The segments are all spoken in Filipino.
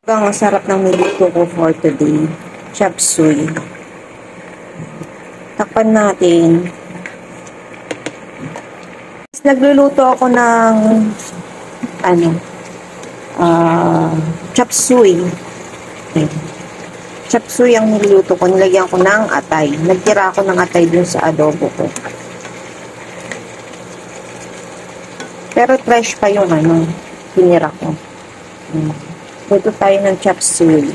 Ang sarap ng niluto ko for today. Chop suey. Takpan natin. Nagluluto ako ng chop suey. Okay. Chop suey ang niluto ko. Nilagyan ko ng atay. Nagtira ako ng atay dun sa adobo ko. Pero fresh pa yung tinira ko. Luto tayo ng chop suey.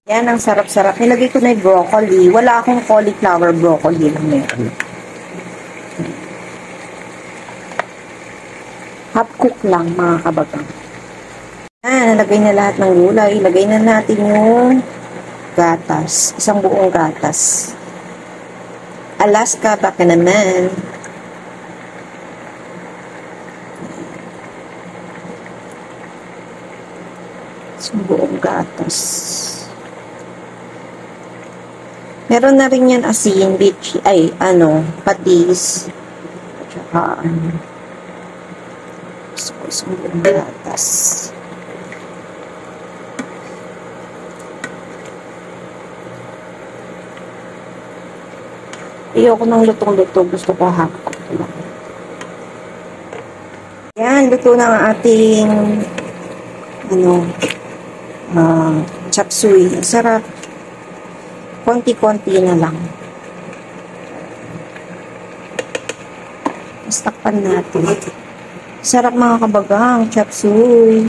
Yan, ang sarap-sarap. Nilagay ko na yung broccoli. Wala akong cauliflower broccoli lang meron. Half cook lang, mga kabagang. Yan, nalagay na lahat ng gulay. Ilagay na natin yung gatas. Isang buong gatas. Alaska, baka naman. Isang buong gatas. Meron na rin yan asin, patis. At saka, isang buong gatas. Ayoko ng lutong-luto. Gusto ko hapon. Yan, luto na ang ating chop suey. Sarap. Konti-konti na lang. Tapos takpan natin. Sarap mga kabagang chop suey.